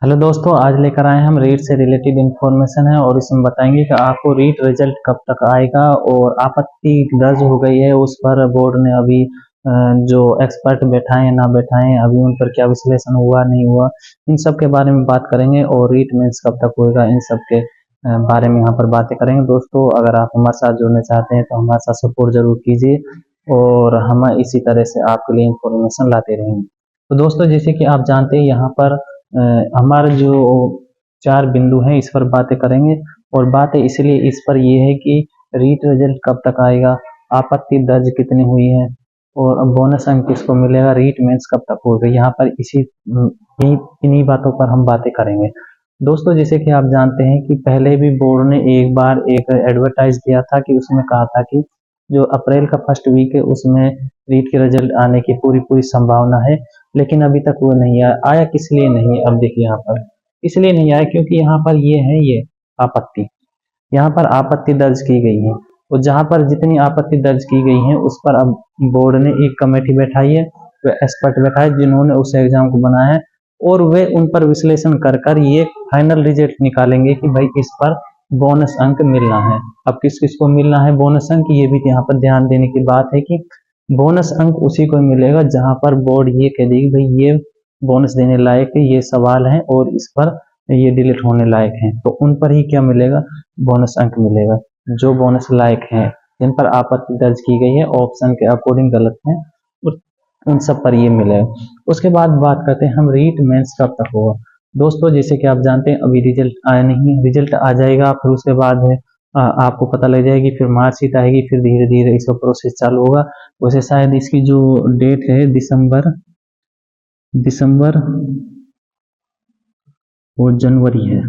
Hello दोस्तों, आज लेकर आए हैं हम रीट से रिलेटेड इन्फॉर्मेशन है और इसमें बताएंगे कि आपको रीट रिजल्ट कब तक आएगा और आपत्ति दर्ज हो गई है उस पर बोर्ड ने अभी जो एक्सपर्ट बैठाए ना बैठाए अभी उन पर क्या विश्लेषण हुआ नहीं हुआ, इन सब के बारे में बात करेंगे और रीट मेंस कब तक होएगा इन सब के बारे में यहाँ पर बातें करेंगे। दोस्तों, अगर आप हमारे साथ जुड़ना चाहते हैं तो हमारे साथ सपोर्ट जरूर कीजिए और हम इसी तरह से आपके लिए इन्फॉर्मेशन लाते रहेंगे। तो दोस्तों, जैसे कि आप जानते हैं यहाँ पर हमारे जो 4 बिंदु हैं इस पर बातें करेंगे और बातें इसलिए इस पर ये है कि रीट रिजल्ट कब तक आएगा, आपत्ति दर्ज कितनी हुई है और बोनस अंक किसको मिलेगा, रीट मेंस कब तक होगा। यहाँ पर इन्हीं बातों पर हम बातें करेंगे। दोस्तों, जैसे कि आप जानते हैं कि पहले भी बोर्ड ने एक बार एक एडवर्टाइज दिया था कि उसमें कहा था कि जो अप्रैल का फर्स्ट वीक है उसमें रीट के रिजल्ट आने की पूरी पूरी संभावना है, लेकिन अभी तक वो नहीं आया। किस लिए नहीं है? अब देखिए यहाँ पर इसलिए नहीं आया क्योंकि यहाँ पर ये आपत्ति, यहाँ पर आपत्ति दर्ज की गई है और जहाँ पर जितनी आपत्ति दर्ज की गई है उस पर अब बोर्ड ने एक कमेटी बैठाई है, वे एक्सपर्ट बैठाए जिन्होंने उस एग्जाम को बनाया है और वे उन पर विश्लेषण कर कर ये फाइनल रिजल्ट निकालेंगे कि भाई इस पर बोनस अंक मिलना है। अब किस किस को मिलना है बोनस अंक, ये भी यहाँ पर ध्यान देने की बात है कि बोनस अंक उसी को मिलेगा जहां पर बोर्ड ये कह देगी भाई ये बोनस देने लायक है, ये सवाल है और इस पर ये डिलीट होने लायक है, तो उन पर ही क्या मिलेगा, बोनस अंक मिलेगा। जो बोनस लायक है जिन पर आपत्ति दर्ज की गई है ऑप्शन के अकॉर्डिंग गलत है उन सब पर ये मिलेगा। उसके बाद बात करते हैं हम रीट मेंस कब तक होगा। दोस्तों, जैसे कि आप जानते हैं अभी रिजल्ट आया नहीं है, रिजल्ट आ जाएगा फिर उसके बाद आपको पता लग जाएगी, फिर मार्कशीट आएगी, फिर धीरे धीरे इसका प्रोसेस चालू होगा। वैसे शायद इसकी जो डेट है दिसंबर और जनवरी है,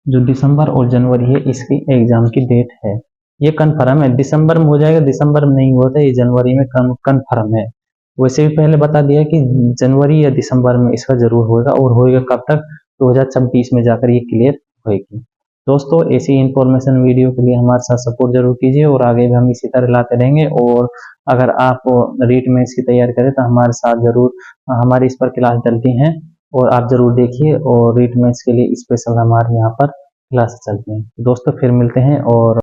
जो दिसंबर और जनवरी है इसकी एग्जाम की डेट है, ये कन्फर्म है। दिसंबर में हो जाएगा, दिसंबर में नहीं होता, ये जनवरी में कन्फर्म है। वैसे भी पहले बता दिया कि जनवरी या दिसंबर में इसका जरूर होगा और होएगा कब तक, 2026 में जाकर ये क्लियर होएगी। दोस्तों, ऐसी इंफॉर्मेशन वीडियो के लिए हमारे साथ सपोर्ट जरूर कीजिए और आगे भी हम इसी तरह लाते रहेंगे। और अगर आप रीट में इसकी तैयारी करें तो हमारे साथ जरूर, हमारी इस पर क्लास चलती हैं और आप जरूर देखिए और रीट में इसके लिए स्पेशल हमारे यहाँ पर क्लास चलती हैं। दोस्तों, फिर मिलते हैं और